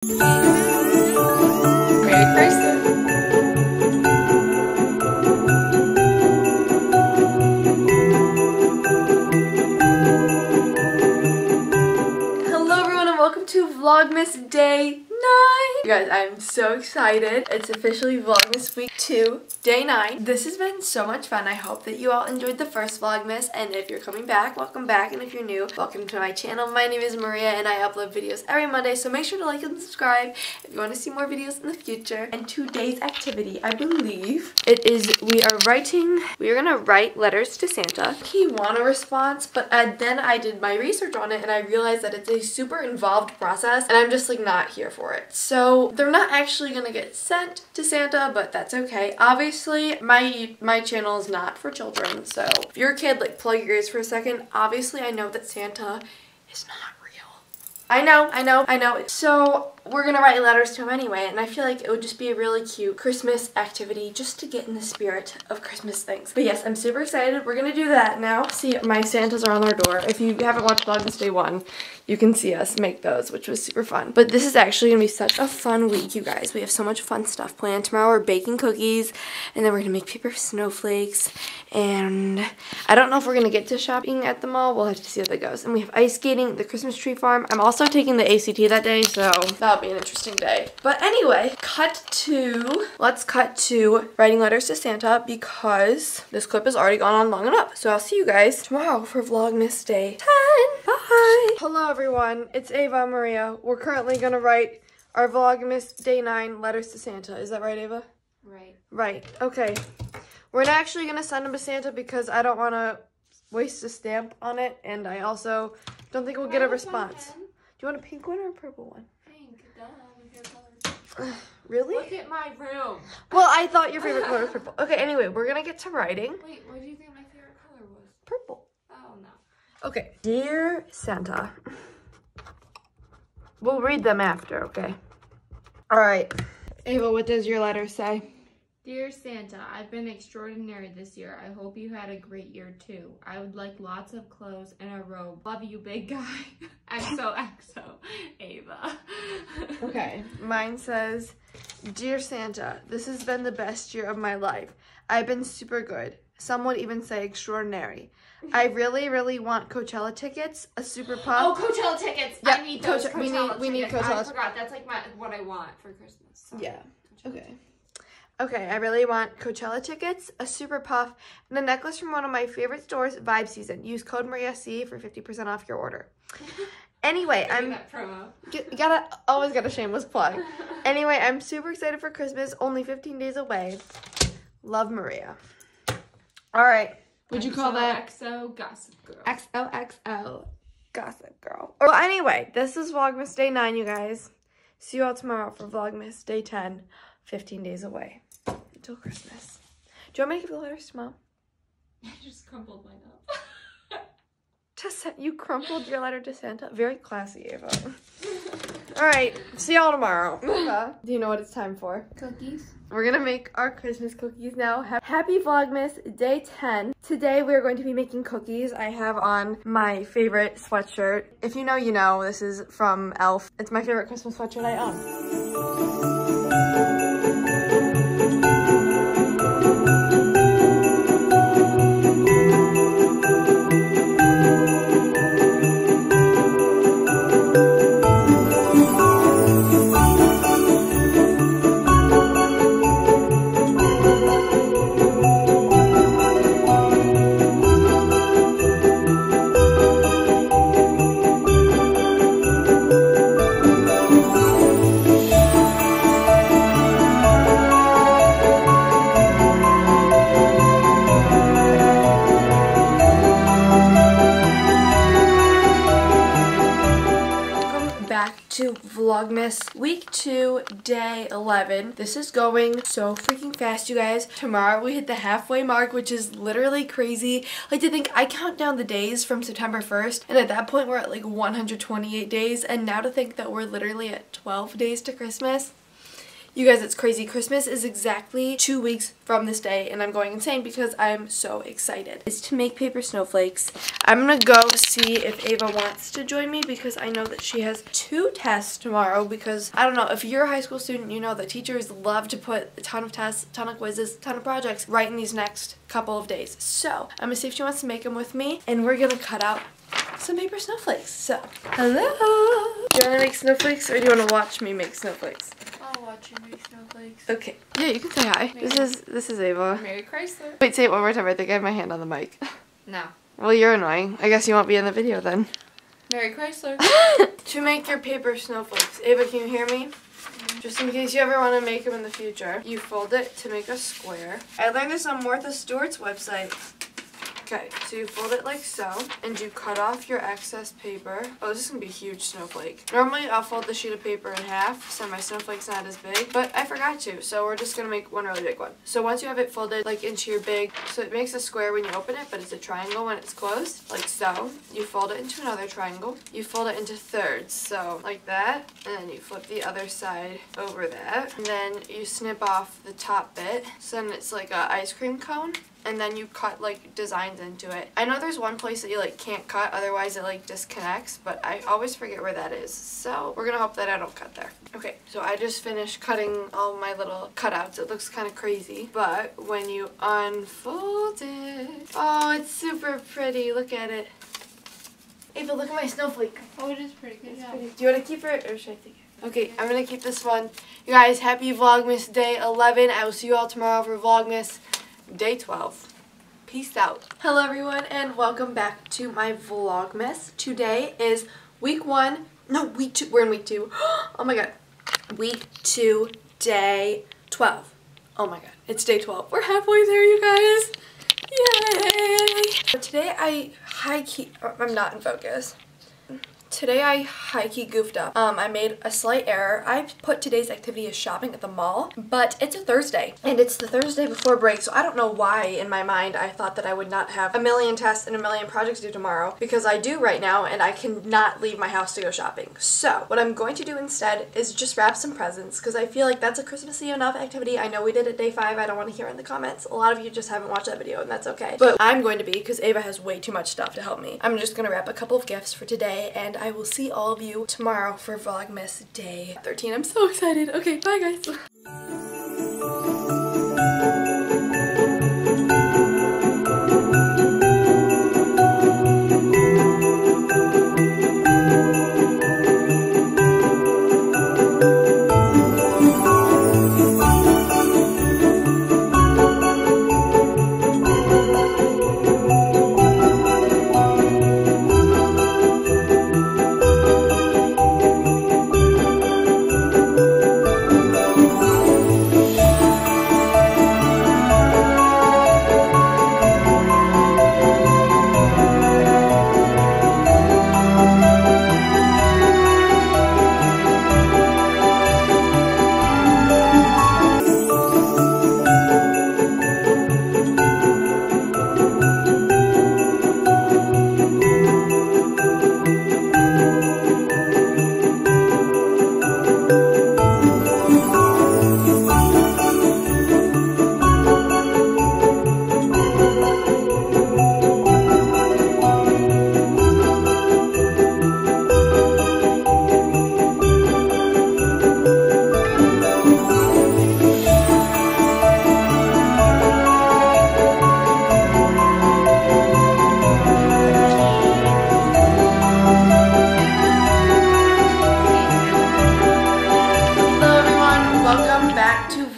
Merry Christmas. Hello everyone and welcome to Vlogmas Day 9. You guys, I'm so excited. It's officially Vlogmas Week 2, Day 9. This has been so much fun. I hope that you all enjoyed the first Vlogmas, and if you're coming back, welcome back, and if you're new, welcome to my channel. My name is Maria and I upload videos every Monday, so make sure to like and subscribe if you want to see more videos in the future. And today's activity, I believe, we are gonna write letters to Santa. He want a response, but then I did my research on it and I realized that it's a super involved process and I'm just like not here for it. So they're not actually gonna get sent to Santa, but that's okay. Obviously, my channel is not for children, so if you're a kid, like plug your ears for a second. Obviously, I know that Santa is not real. I know. So we're gonna write letters to him anyway, and I feel like it would just be a really cute Christmas activity just to get in the spirit of Christmas things. But yes, I'm super excited. We're gonna do that now. See, my Santas are on our door. If you haven't watched Vlogmas Day 1, you can see us make those, which was super fun. But this is actually gonna be such a fun week, you guys. We have so much fun stuff planned. Tomorrow we're baking cookies, and then we're gonna make paper snowflakes, and I don't know if we're gonna get to shopping at the mall. We'll have to see how that goes. And we have ice skating, the Christmas tree farm. I'm also taking the ACT that day, so that'll be an interesting day. But anyway, let's cut to writing letters to Santa because this clip has already gone on long enough. So I'll see you guys tomorrow for Vlogmas Day 10. Bye! Hello everyone, it's Ava and Maria. We're currently gonna write our Vlogmas Day 9 letters to Santa. Is that right, Ava? Right. Right, okay. We're not actually gonna send them to Santa because I don't wanna waste a stamp on it, and I also don't think we'll get a response. Do you want a pink one or a purple one? Pink, duh, my favorite color. Really? Look at my room. Well, I thought your favorite color was purple. Okay, anyway, we're gonna get to writing. Wait, what do you think my favorite color was? Purple. Oh, no. Okay. Dear Santa. We'll read them after, okay? Alright. Ava, what does your letter say? Dear Santa, I've been extraordinary this year. I hope you had a great year too. I would like lots of clothes and a robe. Love you, big guy. XOXO, Ava. Okay, mine says, Dear Santa, this has been the best year of my life. I've been super good. Some would even say extraordinary. I really, really want Coachella tickets, a super puff. Oh, Coachella tickets! Yeah, I need those Coachella tickets. We need Coachella. I forgot. That's like what I want for Christmas. So. Yeah. Okay. Okay, I really want Coachella tickets, a super puff, and a necklace from one of my favorite stores, Vibe Season. Use code MariaC for 50% off your order. Anyway, that promo. You always got a shameless plug. Anyway, I'm super excited for Christmas. Only 15 days away. Love, Maria. All right. Would you call that XO Gossip Girl? XOXO Gossip Girl. Well, anyway, this is Vlogmas Day 9, you guys. See you all tomorrow for Vlogmas Day 10. 15 days away until Christmas. Do you want me to give the letters to Mom? I just crumpled mine up. You crumpled your letter to Santa? Very classy, Ava. Alright, see y'all tomorrow. Do you know what it's time for? Cookies. We're gonna make our Christmas cookies now. Happy Vlogmas Day 10. Today we're going to be making cookies. I have on my favorite sweatshirt. If you know, you know. This is from Elf. It's my favorite Christmas sweatshirt I own. To Vlogmas Week 2, Day 11. This is going so freaking fast, you guys. Tomorrow we hit the halfway mark, which is literally crazy. Like, to think I count down the days from September 1st, and at that point we're at like 128 days, and now to think that we're literally at 12 days to Christmas. You guys, it's crazy. Christmas is exactly 2 weeks from this day, and I'm going insane because I'm so excited. Is to make paper snowflakes. I'm gonna go see if Ava wants to join me because I know that she has 2 tests tomorrow because, I don't know, if you're a high school student, you know that teachers love to put a ton of tests, ton of quizzes, ton of projects right in these next couple of days. So, I'm gonna see if she wants to make them with me, and we're gonna cut out some paper snowflakes. So, hello! Do you want to make snowflakes or do you want to watch me make snowflakes? I'll watch you make snowflakes. Okay. Yeah, you can say hi. This is Ava. Merry Chrysler. Wait, say it one more time. I think I have my hand on the mic. No. Well, you're annoying. I guess you won't be in the video then. Merry Chrysler. To make your paper snowflakes. Ava, can you hear me? Just in case you ever want to make them in the future, you fold it to make a square. I learned this on Martha Stewart's website. Okay, so you fold it like so, and you cut off your excess paper. Oh, this is gonna be a huge snowflake. Normally, I'll fold the sheet of paper in half, so my snowflake's not as big, but I forgot to, so we're just gonna make one really big one. So once you have it folded, like, into your big, so it makes a square when you open it, but it's a triangle when it's closed, like so. You fold it into another triangle. You fold it into thirds, so like that, and then you flip the other side over that, and then you snip off the top bit, so then it's like a ice cream cone. And then you cut like designs into it. I know there's one place that you like can't cut, otherwise it like disconnects, but I always forget where that is. So we're gonna hope that I don't cut there. Okay, so I just finished cutting all my little cutouts. It looks kind of crazy, but when you unfold it, oh, it's super pretty. Look at it. Ava, look at my snowflake. Oh, it is pretty good. Yeah. Do you want to keep it or should I take it? Okay, I'm gonna keep this one. You guys, happy Vlogmas Day 11. I will see you all tomorrow for Vlogmas Day 12. Peace out. Hello everyone and welcome back to my Vlogmas. Today is week 1. No, week 2. We're in week 2. Oh my god. Week 2, day 12. Oh my god. It's day 12. We're halfway there, you guys. Yay! Today I high-key... I'm not in focus. Today I high-key goofed up. I made a slight error. I put today's activity as shopping at the mall, but it's a Thursday, and it's the Thursday before break, so I don't know why in my mind I thought that I would not have a million tests and a million projects due tomorrow, because I do right now, and I cannot leave my house to go shopping. So, what I'm going to do instead is just wrap some presents, because I feel like that's a Christmassy enough activity. I know we did it day 5. I don't want to hear in the comments. A lot of you just haven't watched that video, and that's okay. But I'm going to be, because Ava has way too much stuff to help me. I'm just going to wrap a couple of gifts for today, and I will see all of you tomorrow for Vlogmas Day 13. I'm so excited. Okay, bye guys.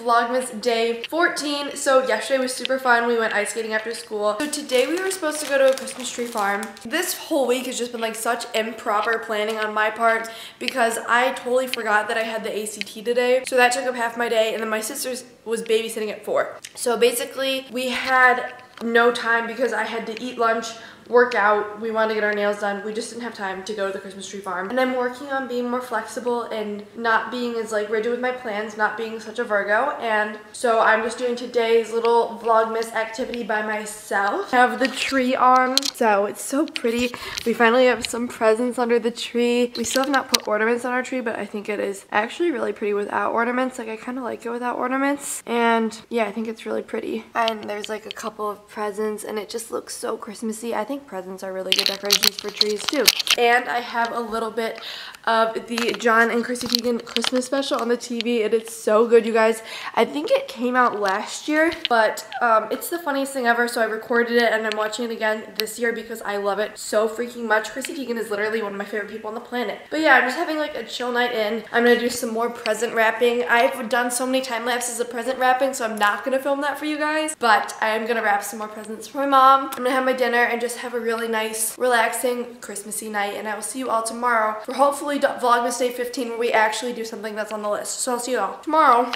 Vlogmas Day 14. So yesterday was super fun. We went ice skating after school. So today we were supposed to go to a Christmas tree farm. This whole week has just been like such improper planning on my part because I totally forgot that I had the ACT today. So that took up half my day, and then my sister was babysitting at 4. So basically we had no time because I had to eat lunch, work out. We wanted to get our nails done. We just didn't have time to go to the Christmas tree farm. And I'm working on being more flexible and not being as like rigid with my plans, not being such a Virgo. And so I'm just doing today's little Vlogmas activity by myself. I have the tree on, so it's so pretty. We finally have some presents under the tree. We still have not put ornaments on our tree, but I think it is actually really pretty without ornaments. Like I kind of like it without ornaments. And yeah, I think it's really pretty. And there's like a couple of presents and it just looks so Christmassy. I think presents are really good decorations for trees too. And I have a little bit of the John and Chrissy Teigen Christmas special on the TV. It is so good, you guys. I think it came out last year, but it's the funniest thing ever, so I recorded it and I'm watching it again this year because I love it so freaking much. Chrissy Teigen is literally one of my favorite people on the planet. But yeah, I'm just having like a chill night in. I'm gonna do some more present wrapping. I've done so many time lapses of present wrapping, so I'm not gonna film that for you guys, but I am gonna wrap some more presents for my mom. I'm gonna have my dinner and just have a really nice, relaxing, Christmassy night, and I will see you all tomorrow for hopefully Vlogmas Day 15 where we actually do something that's on the list. So I'll see you all tomorrow.